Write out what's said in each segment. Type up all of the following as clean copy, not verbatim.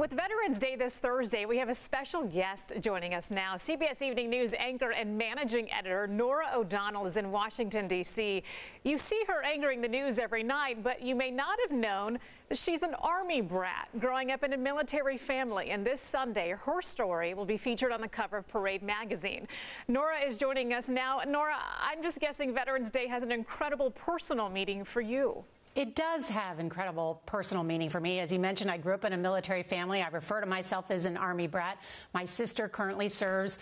With Veterans Day this Thursday, we have a special guest joining us now. CBS Evening News anchor and managing editor Norah O'Donnell is in Washington, D.C. You see her anchoring the news every night, but you may not have known that she's an Army brat growing up in a military family. And this Sunday, her story will be featured on the cover of Parade magazine. Norah is joining us now. Norah, I'm just guessing Veterans Day has an incredible personal meaning for you. It does have incredible personal meaning for me. As you mentioned, I grew up in a military family. I refer to myself as an Army brat. My sister currently serves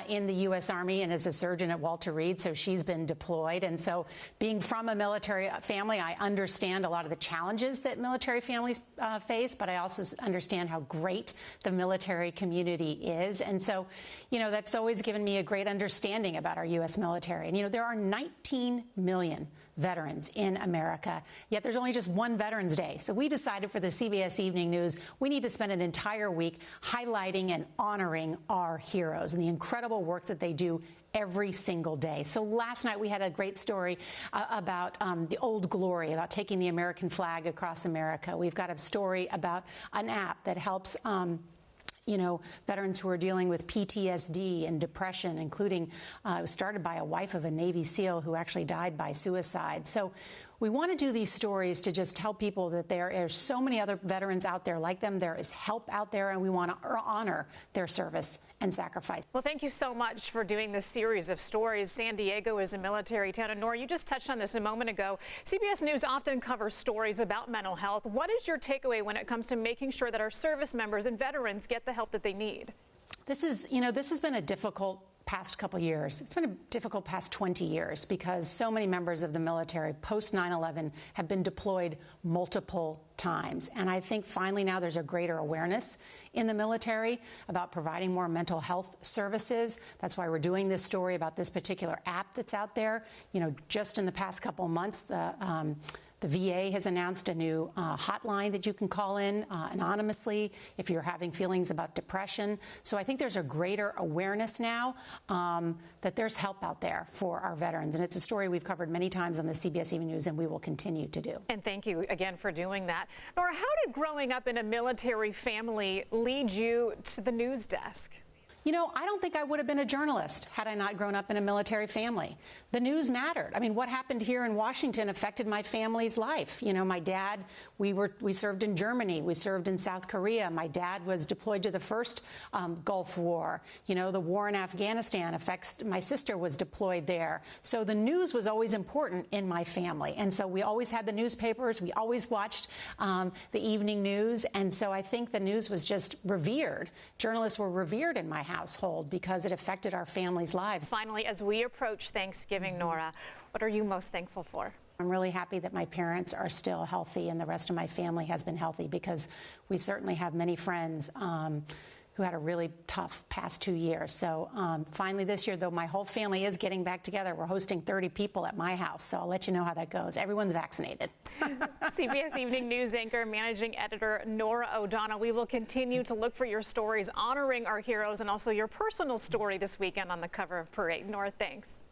in the U.S. Army and is a surgeon at Walter Reed, so she's been deployed. And so being from a military family, I understand a lot of the challenges that military families face, but I also understand how great the military community is. And so, that's always given me a great understanding about our U.S. military. And, there are 19 million veterans in America, yet there's only just one Veterans Day. So we decided for the CBS Evening News, we need to spend an entire week highlighting and honoring our heroes and the incredible work that they do every single day. So last night we had a great story about the Old Glory, about taking the American flag across America. We've got a story about an app that helps veterans who are dealing with PTSD and depression, including it was started by a wife of a Navy SEAL who actually died by suicide. So we want to do these stories to just tell people that there are so many other veterans out there like them. There is help out there, and we want to honor their service and sacrifice. Well, thank you so much for doing this series of stories. San Diego is a military town. And Norah, you just touched on this a moment ago. CBS News often covers stories about mental health. What is your takeaway when it comes to making sure that our service members and veterans get the help that they need? This has been a difficult past couple years. It's been a difficult past 20 years because so many members of the military post 9/11 have been deployed multiple times. And I think finally now there's a greater awareness in the military about providing more mental health services. That's why we're doing this story about this particular app that's out there. Just in the past couple months, the VA has announced a new hotline that you can call in anonymously if you're having feelings about depression. So I think there's a greater awareness now that there's help out there for our veterans. And it's a story we've covered many times on the CBS Evening News, and we will continue to do. And thank you again for doing that. Norah, how did growing up in a military family lead you to the news desk? I don't think I would have been a journalist had I not grown up in a military family. The news mattered. I mean, what happened here in Washington affected my family's life. My dad, we served in Germany. We served in South Korea. My dad was deployed to the first Gulf War. The war in Afghanistan my sister was deployed there. So the news was always important in my family. And so we always had the newspapers. We always watched the evening news. And so I think the news was just revered. Journalists were revered in my household because it affected our families' lives. Finally, as we approach Thanksgiving, Norah, what are you most thankful for? I'm really happy that my parents are still healthy and the rest of my family has been healthy, because we certainly have many friends who had a really tough past 2 years. So finally this year, though, my whole family is getting back together. We're hosting 30 people at my house, so I'll let you know how that goes. Everyone's vaccinated. CBS Evening News anchor, managing editor Norah O'Donnell. We will continue to look for your stories honoring our heroes and also your personal story this weekend on the cover of Parade. Norah, thanks.